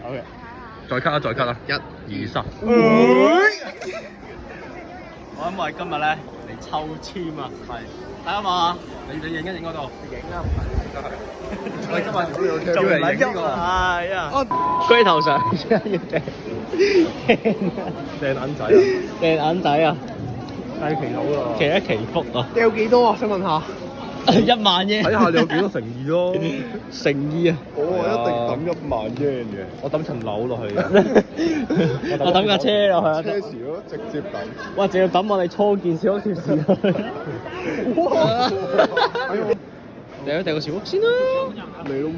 OK，再 cut 啦，再 cut 啦，1、2、3。我因為今日咧嚟抽籤啊，係睇下嘛，你影一影嗰度，影啊，我今日做嚟影呢個，係啊，龜頭上要掟銀仔啊，掟銀仔啊，計祈禱咯，祈一祈福啊，掉幾多啊？想問下。1萬啫，睇下你有幾多誠意咯。誠意啊！我一定抌1萬日圓嘅，我抌層樓落去嘅，我抌架車落去啊！車匙咯，直接抌。哇！仲要抌我哋初見小屋條線落去。掉個小屋先啦。嚟咯，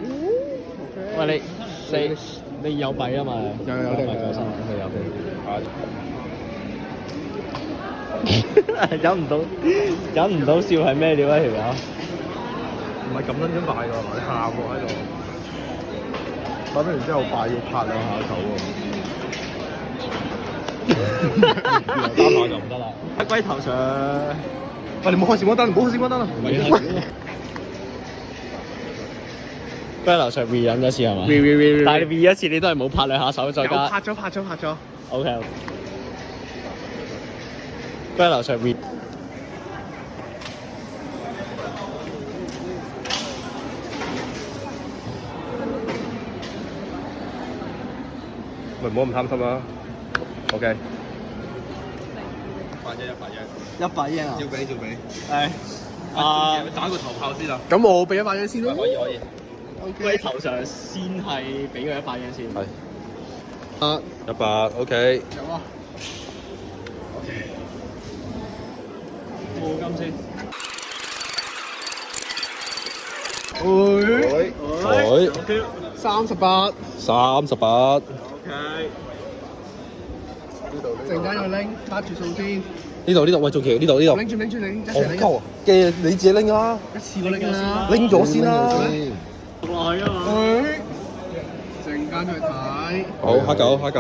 喂，你有幣啊嘛？有幣在身，佢有幣。忍唔到笑係咩料啊條友？唔係咁撚快㗎，你喊喎喺度。打完之後快要拍2下手喎。3下就唔得啦。喺龜頭上。喂，你唔好開閃光燈，唔好開閃光燈啦。龜頭上 re 忍一次係嘛？但係你 re 一次你都係冇拍2下手再加。拍咗。OK。龜頭上 re。喂，唔好咁貪心啦。OK。100日啊！照俾。係。打個頭炮先啦。咁我俾100蚊先咯。可以。龜頭上先係俾佢100日先。係。100 OK。有啊。課金先。38。 38。陣間又拎，揸住數先。呢度，喂，仲橋呢度。拎住，一齊拎。好鳩啊！嘅你自己拎啊！一次過拎啦。拎咗先啦。落去啊嘛。陣間去睇。好，黑狗。喂，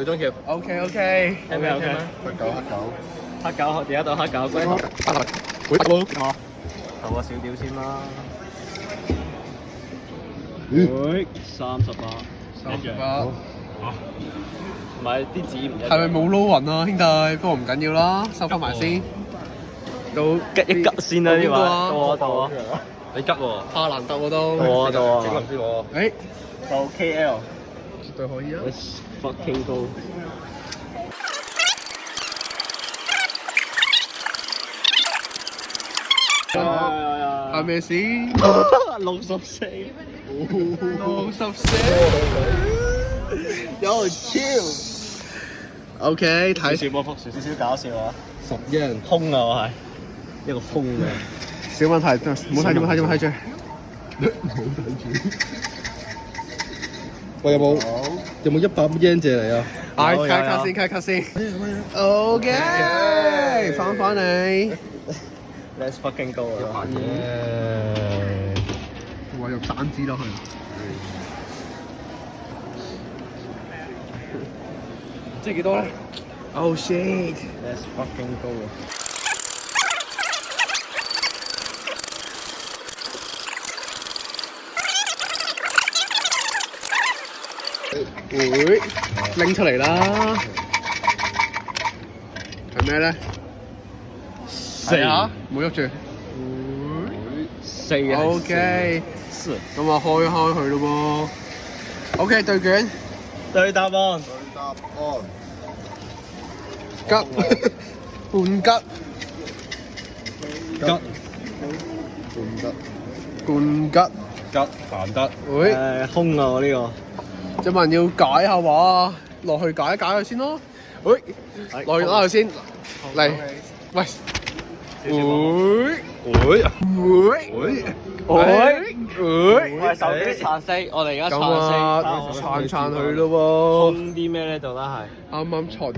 中橋。OK。聽咩？黑狗，而家到黑狗龜頭。投個小屌先啦。38。唔係啲紙唔一樣。係咪冇撈勻啊，兄弟？不過唔緊要啦，收翻埋先。到吉一吉先啦，呢位。到啊。你急喎。怕難得我都。到啊。整林先我。誒，到 KL。絕對可以啊。 Let's fucking go。係咩事？64。有 chill。OK， 睇少冇福，少搞笑啊10 yen。空啊，我係一個空嘅。小問題，唔好睇住。喂，有冇100 yen 借嚟啊？開卡先。OK，翻嚟。Let's fucking go 啊！哇，用散紙落去。即係幾多咧 ？Oh shit！Let's fucking go 啊！會拎出嚟啦。係咩咧？4啊！唔好喐住。4啊 OK。咁啊，開佢咯喎。OK， 對卷。對答案。吉。半吉。半吉。難得。會。空啊！我呢個。有冇人要解下話？落去解一解佢先咯。會。落去攞佢先。嚟。喂。會。喂，手機撐4，我哋而家撐4，撐佢咯喎。空啲咩咧？到底係啱啱錯完。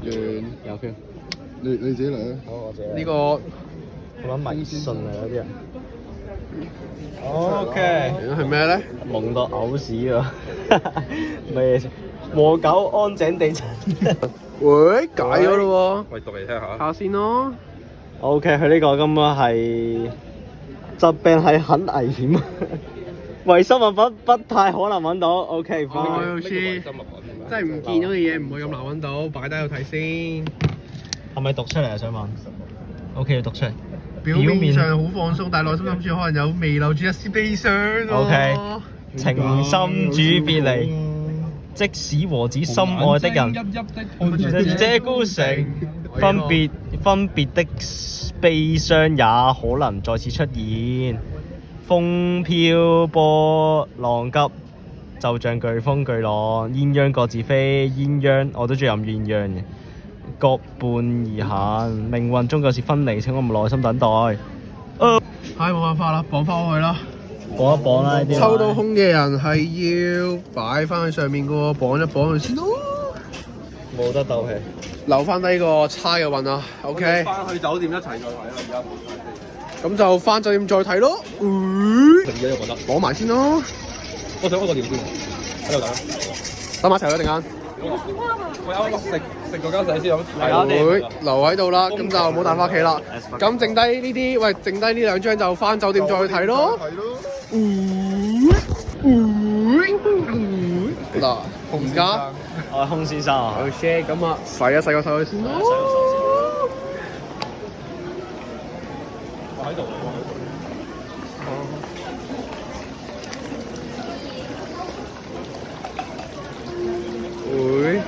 有 feel。你自己嚟啊！好，我自己。呢個我諗迷信啊，有啲人。OK。係咩咧？懵到嘔屎啊！咩嘢？和久安井地震。會解咗咯喂，讀嚟聽下。喎。下先咯。OK，佢呢個根本係疾病係很危險。遺失物品不太可能揾到。OK，哦，好似真係唔見咗嘅嘢唔會咁難揾到，擺低度睇先。係咪讀出嚟啊？想問。OK，要讀出嚟。表面上好放鬆，但係內心深處可能有微留住一絲悲傷。OK，情深主別離，即使和子心愛的人，這孤城分別的悲傷也可能再次出現。風飄波浪急，就像颶風巨浪，鴛鴦各自飛，鴛鴦我都中意飲鴛鴦嘅。各伴而行，命運終究是分離，請我們耐心等待。唉，冇辦法啦，綁翻我去啦。綁一綁啦呢啲。抽到空嘅人係要擺翻去上面個，綁一綁佢先咯。冇得鬥氣。留翻低個差嘅運啊。OK。翻去酒店一齊再睇啦，而家冇睇。咁就翻酒店再睇咯。而家又覺得綁埋先咯。我想開個電先，喺度等埋一齊啦，陣間。我啱啱食嗰間仔先會留喺度啦，咁就冇帶翻屋企啦。咁剩低呢啲，喂，剩低呢兩張就翻酒店再去睇咯。嗱，而家我係空先生啊。好 share 咁啊，洗一洗個手去先咯。我喺度。會。